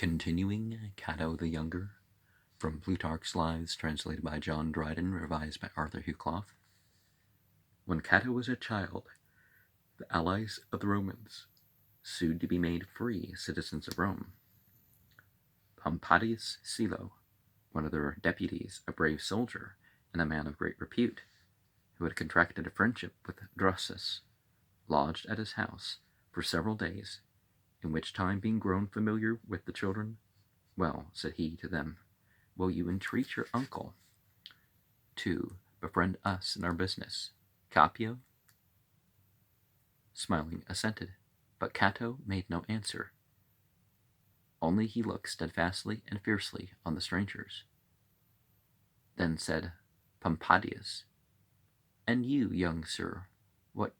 Continuing Cato the Younger, from Plutarch's Lives, translated by John Dryden, revised by Arthur Hugh Clough. When Cato was a child, the allies of the Romans sued to be made free citizens of Rome. Pompadius Silo, one of their deputies, a brave soldier and a man of great repute, who had contracted a friendship with Drusus, lodged at his house for several days, in which time, being grown familiar with the children, "Well," said he to them, "will you entreat your uncle to befriend us in our business?" Capio, smiling, assented, but Cato made no answer. Only he looked steadfastly and fiercely on the strangers. Then said Pompadius, "And you, young sir, what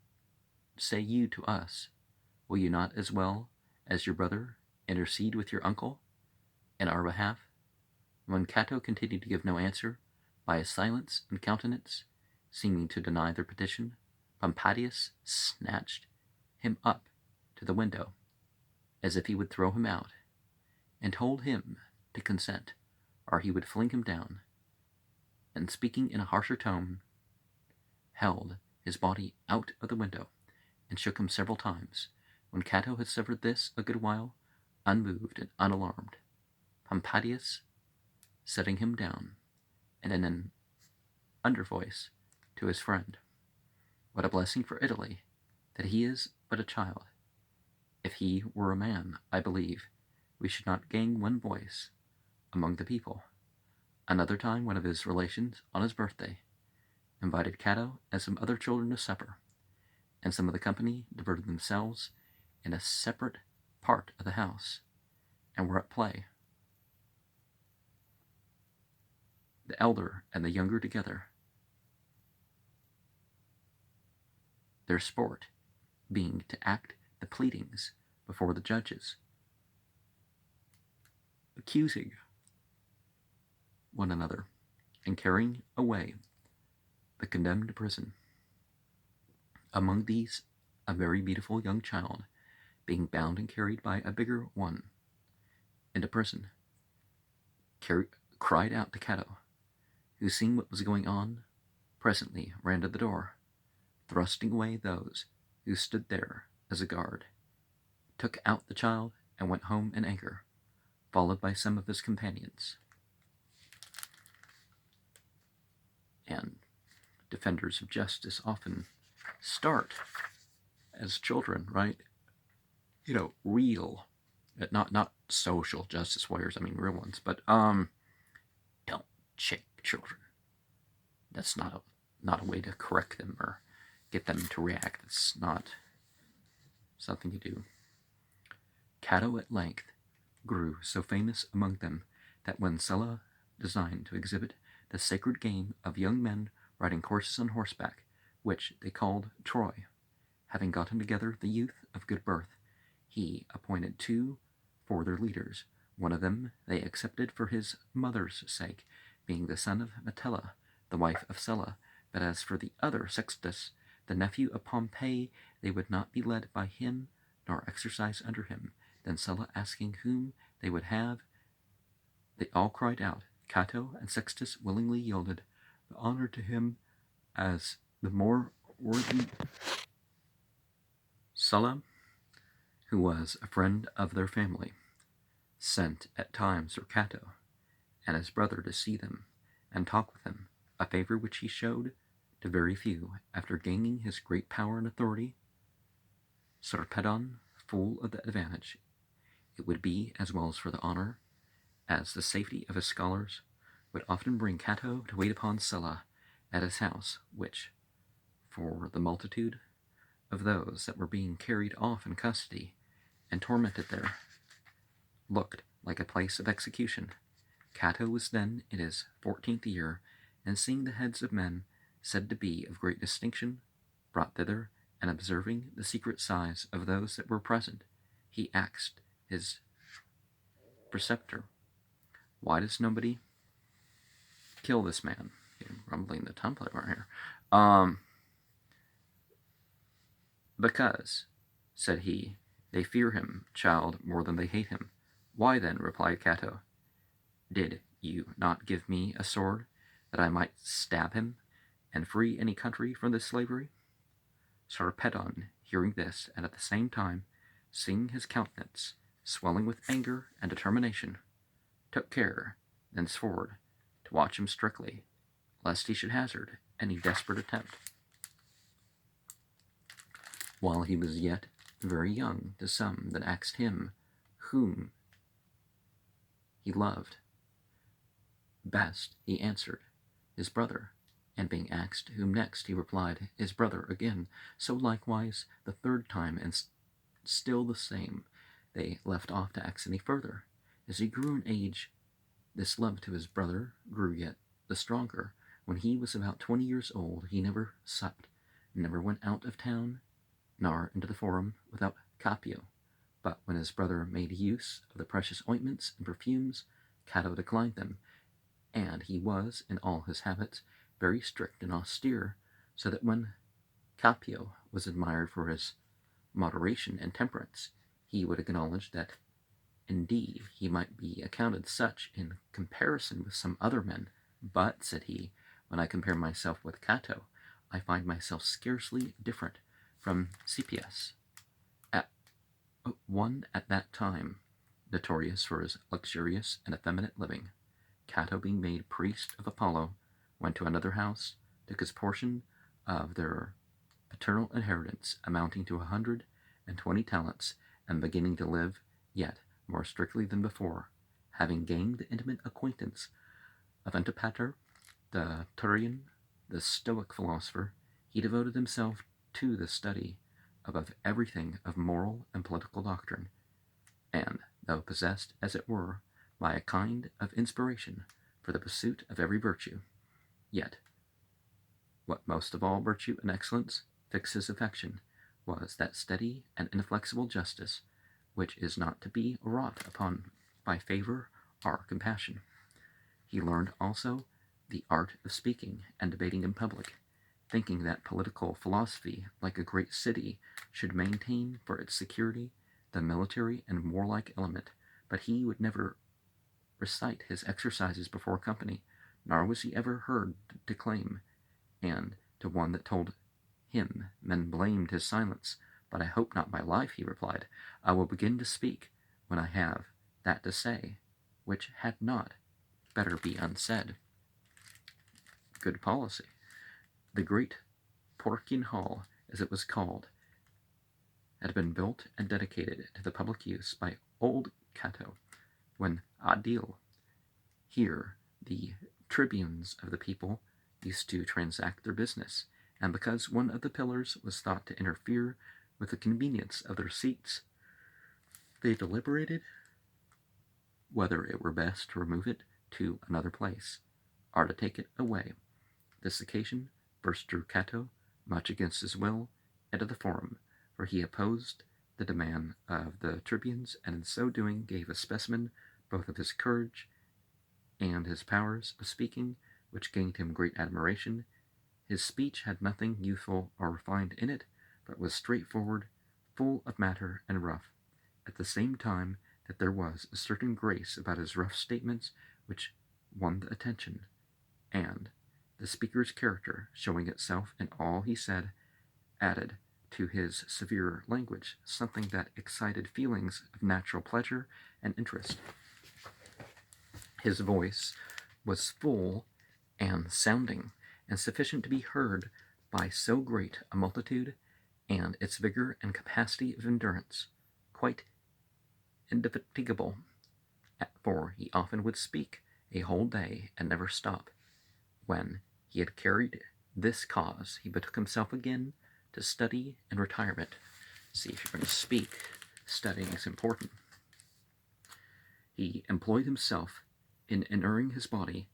say you to us? Will you not, as well as your brother, intercede with your uncle in our behalf?" When Cato continued to give no answer, by his silence and countenance seeming to deny their petition, Pompadius snatched him up to the window, as if he would throw him out, and told him to consent, or he would fling him down, and speaking in a harsher tone, held his body out of the window, and shook him several times. When Cato had suffered this a good while, unmoved and unalarmed, Pompadius, setting him down, and in an under voice to his friend, "What a blessing for Italy that he is but a child! If he were a man, I believe we should not gain one voice among the people." Another time, one of his relations, on his birthday, invited Cato and some other children to supper, and some of the company diverted themselves in a separate part of the house, and were at play, the elder and the younger together, their sport being to act the pleadings before the judges, accusing one another and carrying away the condemned to prison. Among these, a very beautiful young child, being bound and carried by a bigger one into prison, cried out to Cato, who, seeing what was going on, presently ran to the door, thrusting away those who stood there as a guard, took out the child, and went home in anger, followed by some of his companions. And defenders of justice often start as children, right? Real, not social justice warriors, I mean real ones, but don't shake children. That's not a way to correct them or get them to react. It's not something you do. Cato at length grew so famous among them that when Sulla designed to exhibit the sacred game of young men riding courses on horseback, which they called Troy, having gotten together the youth of good birth, he appointed two for their leaders. One of them they accepted for his mother's sake, being the son of Metella, the wife of Sulla, but as for the other, Sextus, the nephew of Pompey, they would not be led by him nor exercise under him. Then Sulla, asking whom they would have, they all cried out. Cato and Sextus willingly yielded the honor to him as the more worthy. Sulla, who was a friend of their family, sent at times for Cato and his brother to see them and talk with them, a favor which he showed to very few. After gaining his great power and authority, Sarpedon, full of the advantage it would be, as well as for the honor as the safety of his scholars, would often bring Cato to wait upon Sulla at his house, which, for the multitude of those that were being carried off in custody and tormented there, looked like a place of execution. Cato was then in his 14th year, and seeing the heads of men said to be of great distinction brought thither, and observing the secret sighs of those that were present, he asked his preceptor, "Why does nobody kill this man?" Rumbling the tongue right here. "Because," said he, "they fear him, child, more than they hate him." Why then, replied Cato, did you not give me a sword, that I might stab him, and free any country from this slavery? Sarpedon, hearing this, and at the same time seeing his countenance swelling with anger and determination, took care, thenceforward, to watch him strictly, lest he should hazard any desperate attempt, while he was yet very young, to some that asked him whom he loved best, he answered, his brother. And being asked whom next, he replied, his brother again. So likewise the third time, and still the same. They left off to ask any further. As he grew in age, this love to his brother grew yet the stronger. When he was about 20 years old, he never supped, never went out of town, nor into the forum without Capio. But when his brother made use of the precious ointments and perfumes, Cato declined them, and he was, in all his habits, very strict and austere, so that when Capio was admired for his moderation and temperance, he would acknowledge that indeed he might be accounted such in comparison with some other men, but, said he, when I compare myself with Cato, I find myself scarcely different from Cippius, one at that time notorious for his luxurious and effeminate living. Cato, being made priest of Apollo, went to another house, took his portion of their paternal inheritance, amounting to 120 talents, and beginning to live yet more strictly than before. Having gained the intimate acquaintance of Antipater, the Turian, the Stoic philosopher, he devoted himself to the study above everything of moral and political doctrine, and, though possessed, as it were, by a kind of inspiration for the pursuit of every virtue, yet, what most of all virtue and excellence fixed his affection was that steady and inflexible justice which is not to be wrought upon by favor or compassion. He learned also the art of speaking and debating in public, thinking that political philosophy, like a great city, should maintain for its security the military and warlike element, but he would never recite his exercises before company, nor was he ever heard to declaim, and to one that told him men blamed his silence. But I hope not my life, he replied. I will begin to speak when I have that to say, which had not better be unsaid. Good policy. The great Porcian Hall, as it was called, had been built and dedicated to the public use by old Cato, when Adil. Here the tribunes of the people used to transact their business, and because one of the pillars was thought to interfere with the convenience of their seats, they deliberated whether it were best to remove it to another place, or to take it away. This occasion first drew Cato, much against his will, into the forum, for he opposed the demand of the tribunes, and in so doing gave a specimen both of his courage and his powers of speaking, which gained him great admiration. His speech had nothing youthful or refined in it, but was straightforward, full of matter, and rough, at the same time that there was a certain grace about his rough statements which won the attention, and the speaker's character, showing itself in all he said, added to his severe language something that excited feelings of natural pleasure and interest. His voice was full and sounding, and sufficient to be heard by so great a multitude, and its vigor and capacity of endurance quite indefatigable, for he often would speak a whole day and never stop. When he had carried this cause, he betook himself again to study and retirement. See, if you're going to speak, studying is important. He employed himself in inuring his body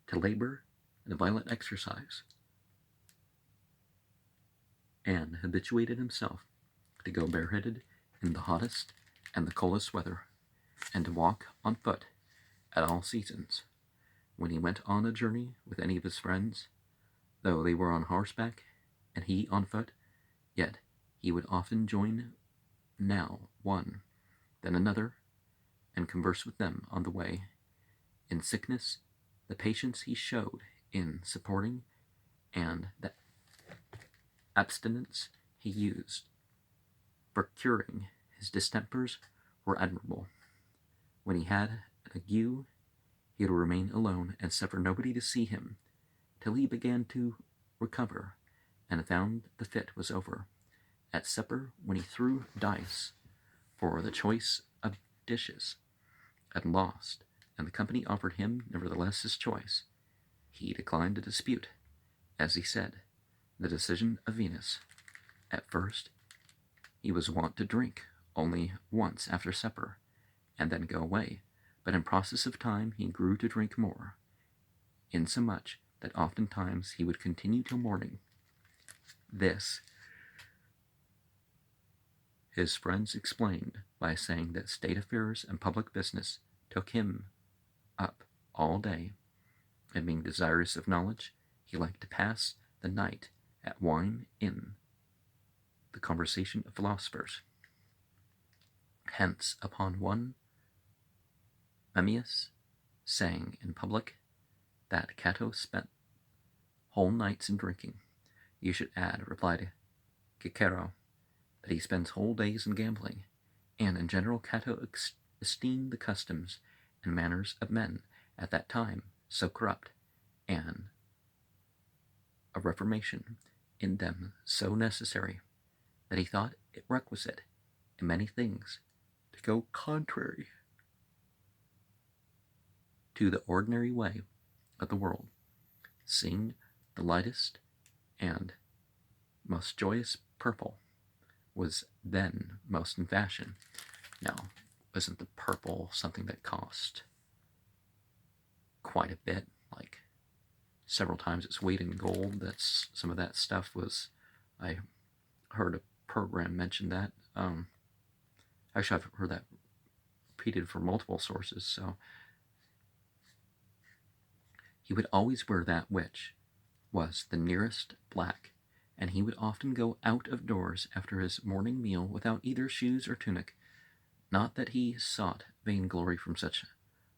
to labor and violent exercise, and habituated himself to go bareheaded in the hottest and the coldest weather, and to walk on foot at all seasons. When he went on a journey with any of his friends, though they were on horseback and he on foot, yet he would often join now one, then another, and conversed with them on the way. In sickness, the patience he showed in supporting, and the abstinence he used for curing his distempers were admirable. When he had an ague, he would remain alone and suffer nobody to see him, till he began to recover, and found the fit was over. At supper, when he threw dice for the choice of dishes, and lost, and the company offered him nevertheless his choice, he declined to dispute, as he said, the decision of Venus. At first, he was wont to drink only once after supper, and then go away, but in process of time he grew to drink more, insomuch that oftentimes he would continue till morning. This his friends explained by saying that state affairs and public business took him up all day, and being desirous of knowledge, he liked to pass the night at wine in the conversation of philosophers. Hence, upon one Memmius saying in public that Cato spent whole nights in drinking, you should add, replied Cicero, that he spends whole days in gambling, and in general Cato esteemed the customs and manners of men at that time so corrupt, and a reformation in them so necessary, that he thought it requisite in many things to go contrary to the ordinary way of the world, seeing the lightest and most joyous purple was then most in fashion. Now, wasn't the purple something that cost quite a bit, like several times its weight in gold? That's some of that stuff was, I heard a program mention that. Actually, I've heard that repeated from multiple sources. So he would always wear that which was the nearest black, and he would often go out of doors after his morning meal without either shoes or tunic. Not that he sought vainglory from such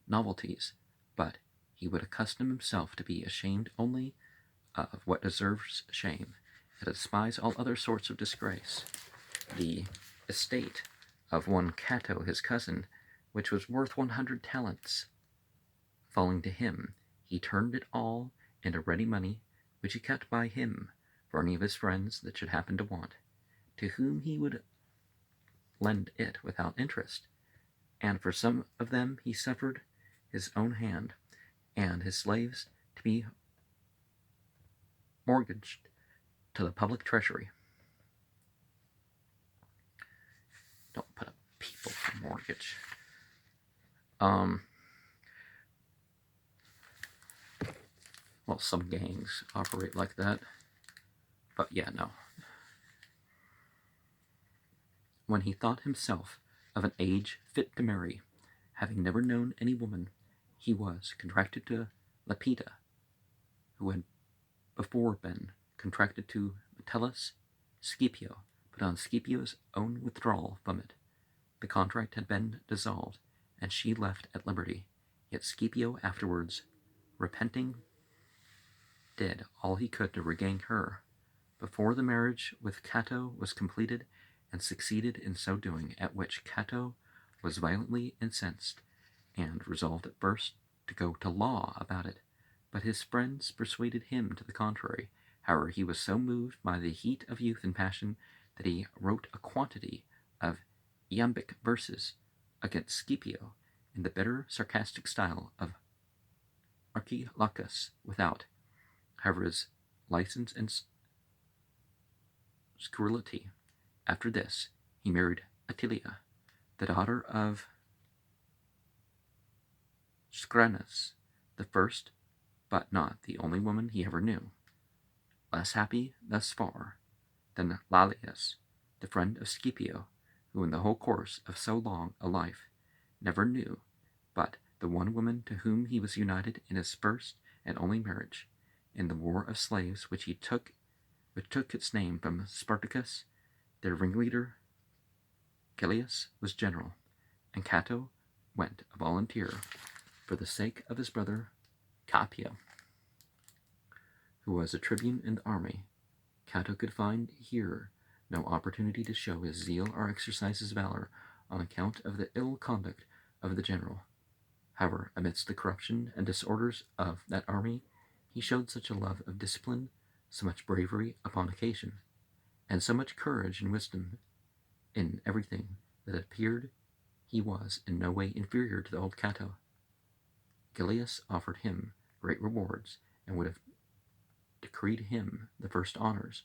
novelties, but he would accustom himself to be ashamed only of what deserves shame, and to despise all other sorts of disgrace. The estate of one Cato, his cousin, which was worth 100 talents, falling to him, he turned it all into ready money, which he kept by him for any of his friends that should happen to want, to whom he would lend it without interest, and for some of them he suffered his own hand and his slaves to be mortgaged to the public treasury. Don't put up people for mortgage. Well, some gangs operate like that, but yeah, no. When he thought himself of an age fit to marry, having never known any woman, he was contracted to Lepida, who had before been contracted to Metellus Scipio, but on Scipio's own withdrawal from it, the contract had been dissolved, and she left at liberty. Yet Scipio afterwards, repenting, did all he could to regain her, before the marriage with Cato was completed, and succeeded in so doing, at which Cato was violently incensed, and resolved at first to go to law about it, but his friends persuaded him to the contrary. However, he was so moved by the heat of youth and passion that he wrote a quantity of iambic verses against Scipio in the bitter sarcastic style of Archilochus without, however, his license and scurrility. After this, he married Attilia, the daughter of Scranus, the first, but not the only woman he ever knew. Less happy thus far than Lalius, the friend of Scipio, who in the whole course of so long a life never knew but the one woman to whom he was united in his first and only marriage, in the war of slaves which took its name from Spartacus. Their ringleader, Gellius, was general, and Cato went a volunteer for the sake of his brother Capio, who was a tribune in the army. Cato could find here no opportunity to show his zeal or exercise his valor on account of the ill conduct of the general. However, amidst the corruption and disorders of that army, he showed such a love of discipline, so much bravery upon occasion, and so much courage and wisdom in everything, that it appeared he was in no way inferior to the old Cato. Gellius offered him great rewards, and would have decreed him the first honors,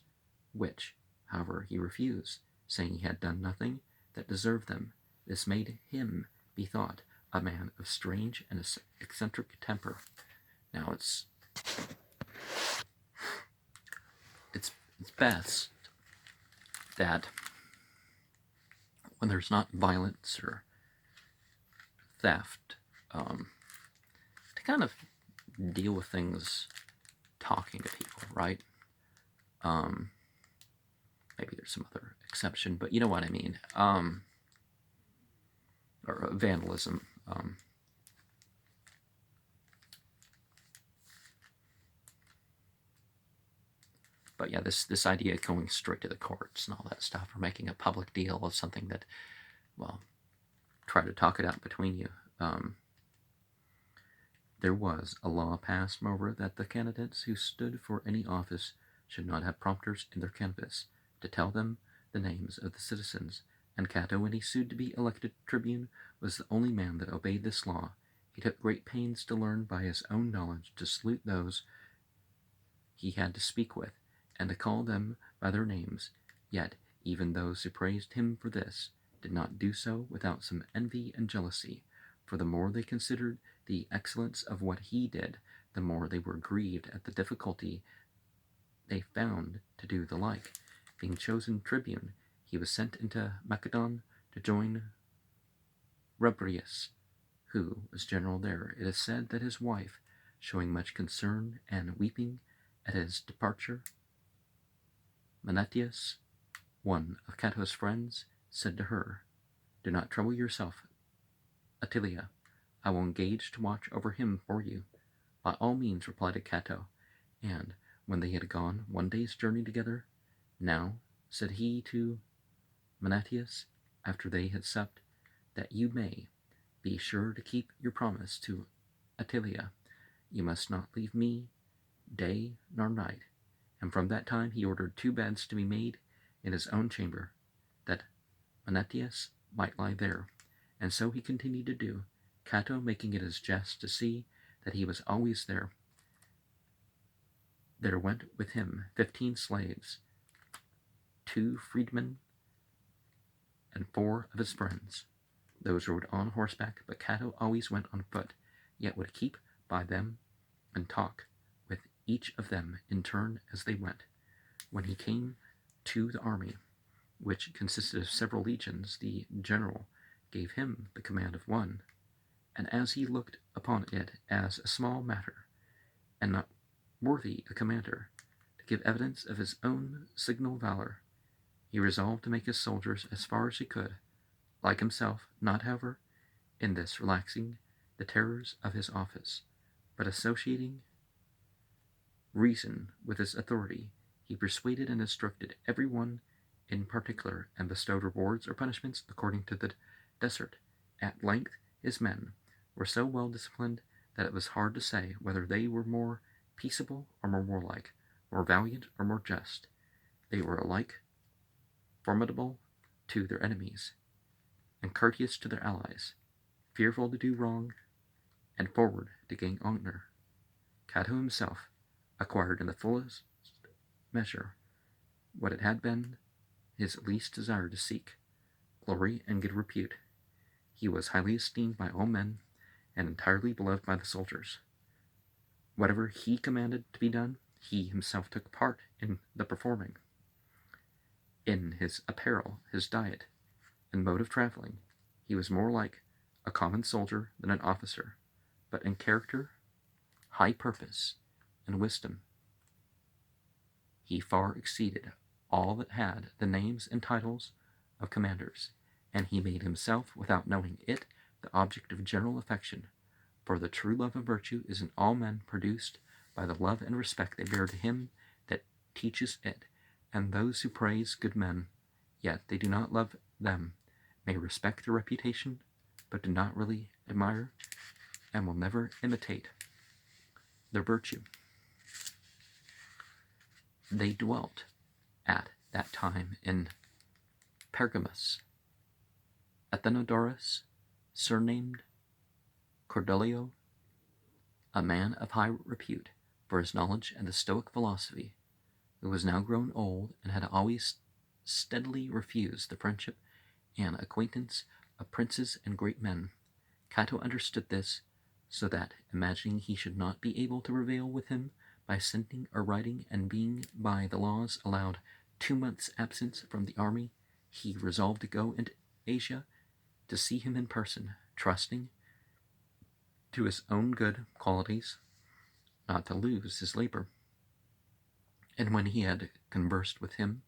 which, however, he refused, saying he had done nothing that deserved them. This made him be thought a man of strange and eccentric temper. Now it's best that when there's not violence or theft, to kind of deal with things talking to people, right? Maybe there's some other exception, but you know what I mean. Or vandalism. But yeah, this idea of going straight to the courts and all that stuff, or making a public deal of something that, well, try to talk it out between you. There was a law passed, moreover, that the candidates who stood for any office should not have prompters in their canvass to tell them the names of the citizens, and Cato, when he sued to be elected tribune, was the only man that obeyed this law. He took great pains to learn by his own knowledge to salute those he had to speak with, and to call them by their names. Yet even those who praised him for this did not do so without some envy and jealousy, for the more they considered the excellence of what he did, the more they were grieved at the difficulty they found to do the like. Being chosen tribune, he was sent into Macedon to join Rubrius, who was general there. It is said that his wife, showing much concern and weeping at his departure, Manetius, one of Cato's friends, said to her, "Do not trouble yourself, Attilia. I will engage to watch over him for you." "By all means," replied Cato. And when they had gone one day's journey together, "Now," said he to Manetius, after they had supped, "that you may be sure to keep your promise to Attilia, you must not leave me day nor night." And from that time he ordered 2 beds to be made in his own chamber, that Manetius might lie there. And so he continued to do, Cato making it his jest to see that he was always there. There went with him 15 slaves, 2 freedmen, and 4 of his friends. Those rode on horseback, but Cato always went on foot, yet would keep by them and talk with each of them in turn as they went. When he came to the army, which consisted of several legions, the general gave him the command of one, and as he looked upon it as a small matter, and not worthy a commander to give evidence of his own signal valor, he resolved to make his soldiers as far as he could like himself, not, however, in this relaxing the terrors of his office, but associating reason with his authority. He persuaded and instructed every one in particular, and bestowed rewards or punishments according to the desert. At length his men were so well disciplined that it was hard to say whether they were more peaceable or more warlike, more valiant or more just. They were alike formidable to their enemies, and courteous to their allies, fearful to do wrong, and forward to gain honor. Cato himself acquired in the fullest measure what it had been his least desire to seek, glory and good repute. He was highly esteemed by all men, and entirely beloved by the soldiers. Whatever he commanded to be done, he himself took part in the performing. In his apparel, his diet, and mode of traveling, he was more like a common soldier than an officer, but in character, high purpose, and wisdom, he far exceeded all that had the names and titles of commanders, and he made himself, without knowing it, the object of general affection, for the true love of virtue is in all men produced by the love and respect they bear to him that teaches it, and those who praise good men, yet they do not love them, may respect their reputation, but do not really admire, and will never imitate their virtue. They dwelt at that time in Pergamus. Athenodorus, surnamed Cordelio, a man of high repute for his knowledge and the Stoic philosophy, who was now grown old and had always steadily refused the friendship and acquaintance of princes and great men. Cato understood this, so that, imagining he should not be able to prevail with him by sending or writing, and being by the laws allowed 2 months' absence from the army, he resolved to go into Asia to see him in person, trusting to his own good qualities not to lose his labor. And when he had conversed with him,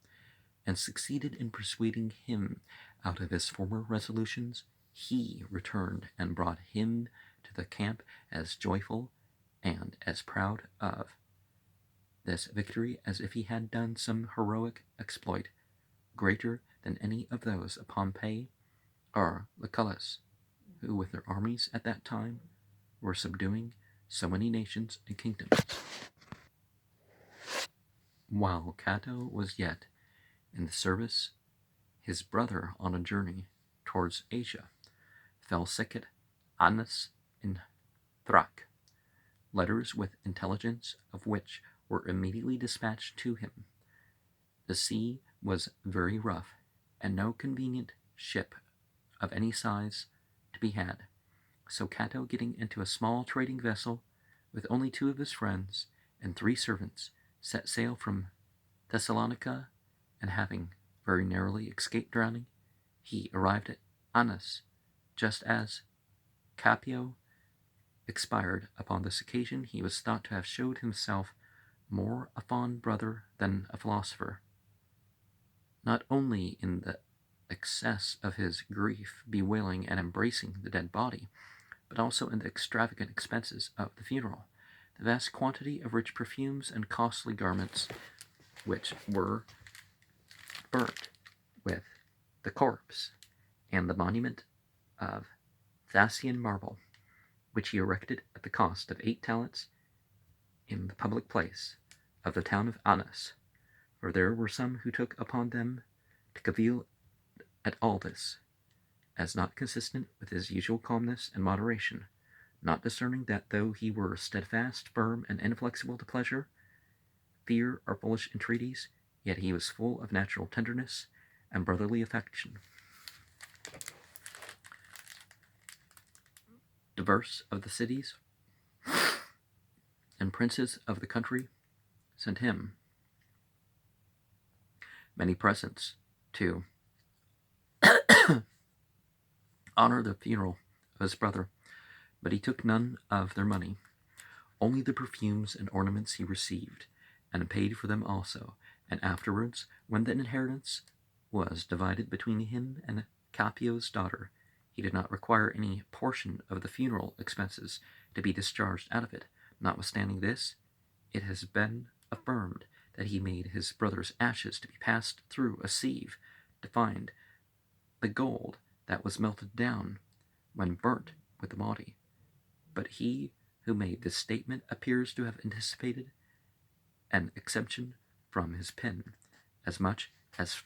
and succeeded in persuading him out of his former resolutions, he returned and brought him to the camp as joyful and as proud of this victory as if he had done some heroic exploit, greater than any of those of Pompey or Lucullus, who with their armies at that time were subduing so many nations and kingdoms. While Cato was yet in the service, his brother on a journey towards Asia fell sick at Anas in Thrac. Letters with intelligence of which were immediately dispatched to him. The sea was very rough, and no convenient ship of any size to be had. So Cato, getting into a small trading vessel with only 2 of his friends and 3 servants, set sail from Thessalonica, and having very narrowly escaped drowning, he arrived at Anas just as Capio expired. Upon this occasion he was thought to have showed himself more a fond brother than a philosopher, not only in the excess of his grief, bewailing and embracing the dead body, but also in the extravagant expenses of the funeral, the vast quantity of rich perfumes and costly garments which were burnt with the corpse, and the monument of Thasian marble, which he erected at the cost of 8 talents in the public place of the town of Anas, for there were some who took upon them to cavil at all this, as not consistent with his usual calmness and moderation, not discerning that though he were steadfast, firm, and inflexible to pleasure, fear, or foolish entreaties, yet he was full of natural tenderness and brotherly affection. Diverse of the cities and princes of the country sent him many presents to honor the funeral of his brother, but he took none of their money, only the perfumes and ornaments he received, and paid for them also. And afterwards, when the inheritance was divided between him and Capio's daughter, he did not require any portion of the funeral expenses to be discharged out of it. Notwithstanding this, it has been affirmed that he made his brother's ashes to be passed through a sieve to find the gold that was melted down when burnt with the body. But he who made this statement appears to have anticipated an exemption from his pen, as much as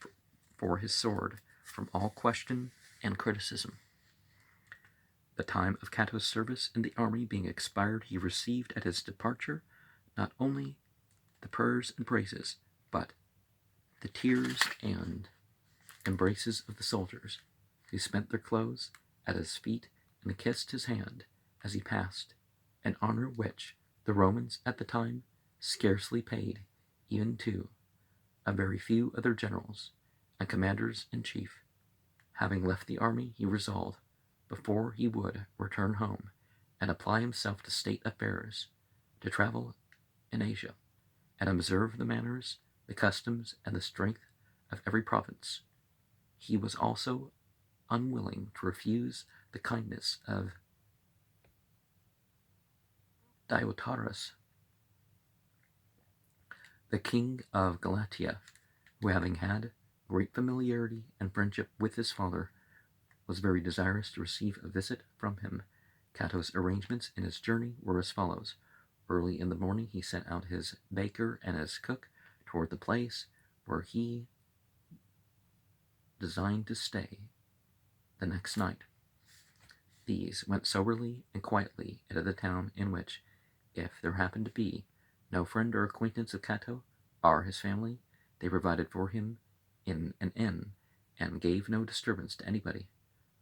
for his sword, from all question and criticism. The time of Cato's service in the army being expired, he received at his departure not only the prayers and praises, but the tears and embraces of the soldiers, who spent their clothes at his feet and kissed his hand as he passed, an honor which the Romans at the time scarcely paid even to a very few of their generals and commanders-in-chief. Having left the army, he resolved, before he would return home and apply himself to state affairs, to travel in Asia, and observe the manners, the customs, and the strength of every province. He was also unwilling to refuse the kindness of Diotarus, the king of Galatia, who, having had great familiarity and friendship with his father, was very desirous to receive a visit from him. Cato's arrangements in his journey were as follows. Early in the morning he sent out his baker and his cook toward the place where he designed to stay the next night. These went soberly and quietly into the town, in which, if there happened to be no friend or acquaintance of Cato or his family, they provided for him in an inn, and gave no disturbance to anybody.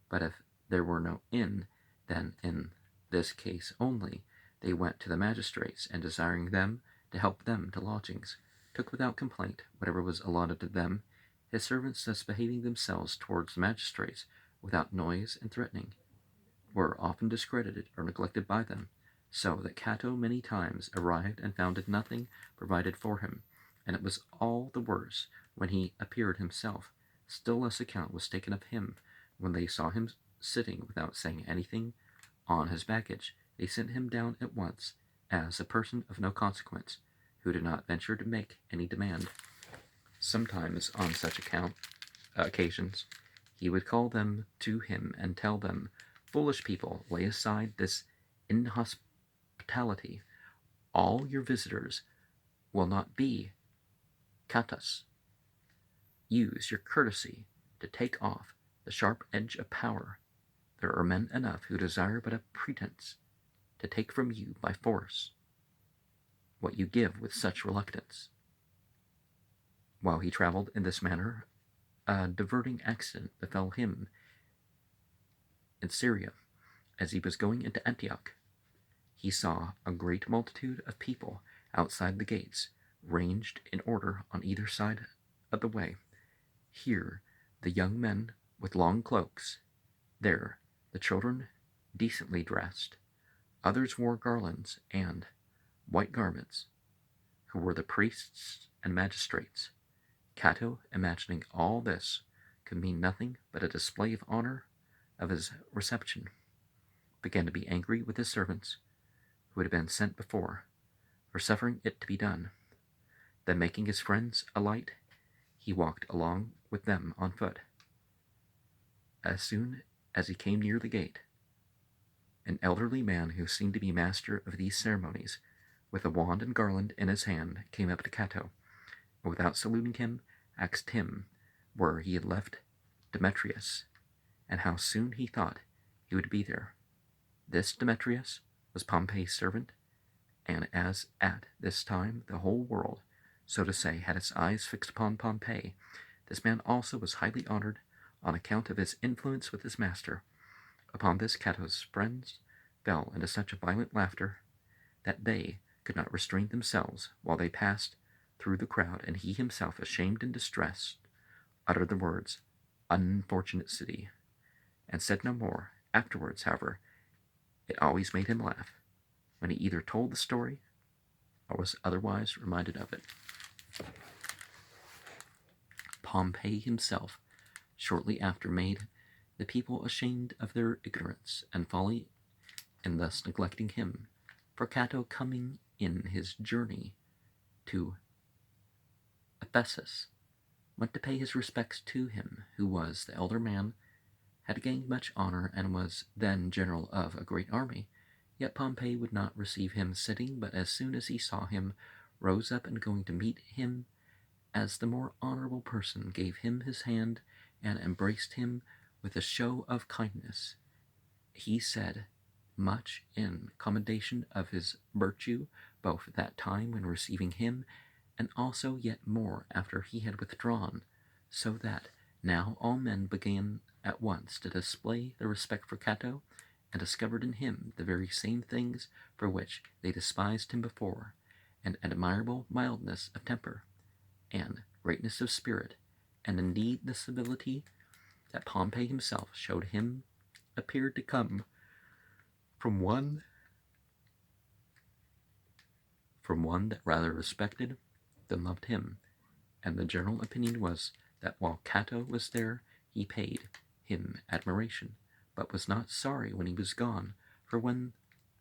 But if there were no inn, then in this case only they went to the magistrates, and desiring them to help them to lodgings, took without complaint whatever was allotted to them, his servants thus behaving themselves towards the magistrates without noise and threatening, were often discredited or neglected by them, so that Cato many times arrived and found nothing provided for him, and it was all the worse when he appeared himself. Still less account was taken of him when they saw him sitting without saying anything on his baggage. They sent him down at once as a person of no consequence, who did not venture to make any demand. Sometimes on such occasions he would call them to him and tell them, "Foolish people, lay aside this inhospitality. All your visitors will not be catus. Use your courtesy to take off the sharp edge of power. There are men enough who desire but a pretense to take from you by force what you give with such reluctance." While he traveled in this manner, a diverting accident befell him in Syria. As he was going into Antioch, he saw a great multitude of people outside the gates, ranged in order on either side of the way. Here the young men with long cloaks, there the children decently dressed. Others wore garlands and white garments, who were the priests and magistrates. Cato, imagining all this could mean nothing but a display of honor of his reception, began to be angry with his servants, who had been sent before, for suffering it to be done. Then, making his friends alight, he walked along with them on foot. As soon as he came near the gate, an elderly man who seemed to be master of these ceremonies, with a wand and garland in his hand, came up to Cato, and without saluting him, asked him where he had left Demetrius, and how soon he thought he would be there. This Demetrius was Pompey's servant, and as at this time the whole world, so to say, had its eyes fixed upon Pompey, this man also was highly honored on account of his influence with his master. Upon this, Cato's friends fell into such a violent laughter that they could not restrain themselves while they passed through the crowd, and he himself, ashamed and distressed, uttered the words, "Unfortunate city," and said no more. Afterwards, however, it always made him laugh, when he either told the story or was otherwise reminded of it. Pompey himself shortly after made the people ashamed of their ignorance and folly in thus neglecting him, for Cato, coming in his journey to Ephesus, went to pay his respects to him, who was the elder man, had gained much honor, and was then general of a great army. Yet Pompey would not receive him sitting, but as soon as he saw him, rose up, and going to meet him as the more honorable person, gave him his hand and embraced him with a show of kindness. He said much in commendation of his virtue, both at that time when receiving him, and also yet more after he had withdrawn, so that now all men began at once to display their respect for Cato, and discovered in him the very same things for which they despised him before, an admirable mildness of temper, and greatness of spirit, and indeed the civility that Pompey himself showed him appeared to come from one that rather respected than loved him, and the general opinion was that while Cato was there he paid him admiration, but was not sorry when he was gone, for when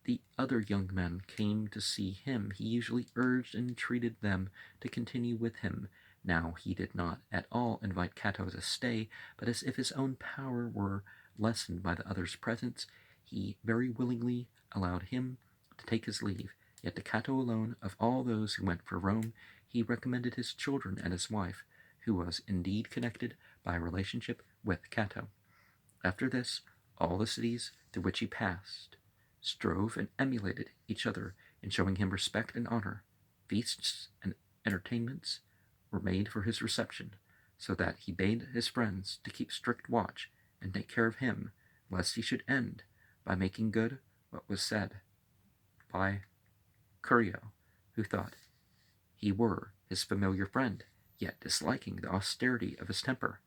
the other young men came to see him, he usually urged and entreated them to continue with him. Now he did not at all invite Cato to stay, but as if his own power were lessened by the other's presence, he very willingly allowed him to take his leave. Yet to Cato alone, of all those who went for Rome, he recommended his children and his wife, who was indeed connected by relationship with Cato. After this, all the cities through which he passed strove and emulated each other in showing him respect and honor. Feasts and entertainments were made for his reception, so that he bade his friends to keep strict watch and take care of him, lest he should end by making good what was said by Curio, who thought he were his familiar friend, yet disliking the austerity of his temper,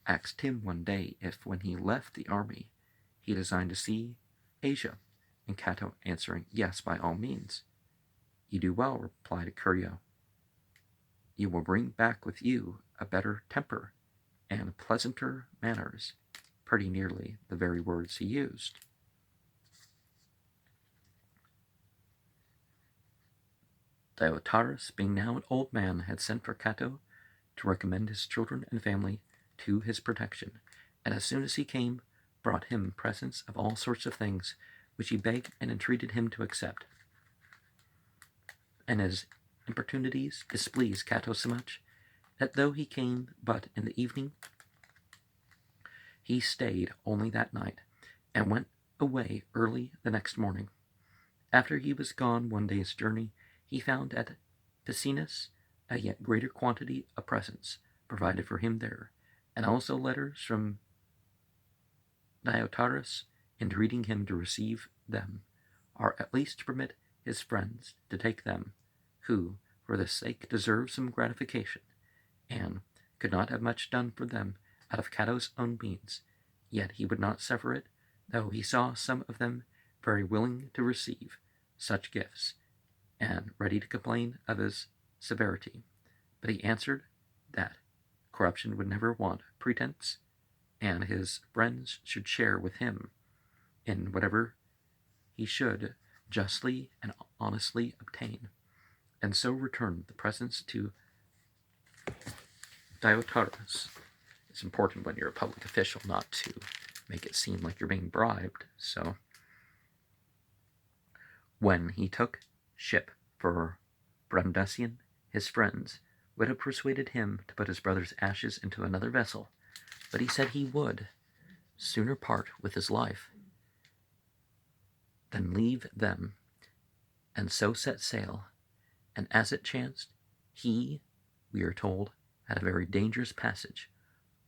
asked him one day if, when he left the army, he designed to see Asia, and Cato answering, "Yes, by all means." "You do well," replied Curio. "You will bring back with you a better temper and pleasanter manners," pretty nearly the very words he used. Diotarus, being now an old man, had sent for Cato to recommend his children and family to his protection, and as soon as he came, brought him presents of all sorts of things, which he begged and entreated him to accept. And his importunities displeased Cato so much, that though he came but in the evening, he stayed only that night, and went away early the next morning. After he was gone one day's journey, he found at Picenus a yet greater quantity of presents provided for him there, and also letters from Diotarus entreating him to receive them, or at least to permit his friends to take them, who for this sake deserved some gratification, and could not have much done for them out of Cato's own means. Yet he would not suffer it, though he saw some of them very willing to receive such gifts, and ready to complain of his severity. But he answered that corruption would never want pretense, and his friends should share with him in whatever he should justly and honestly obtain, and so returned the presents to Diotarus. It's important when you're a public official not to make it seem like you're being bribed. So when he took ship for Brundusium, his friends would have persuaded him to put his brother's ashes into another vessel, but he said he would sooner part with his life than leave them, and so set sail. And as it chanced, he, we are told, had a very dangerous passage,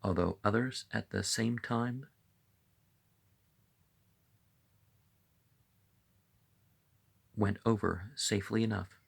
although others at the same time went over safely enough.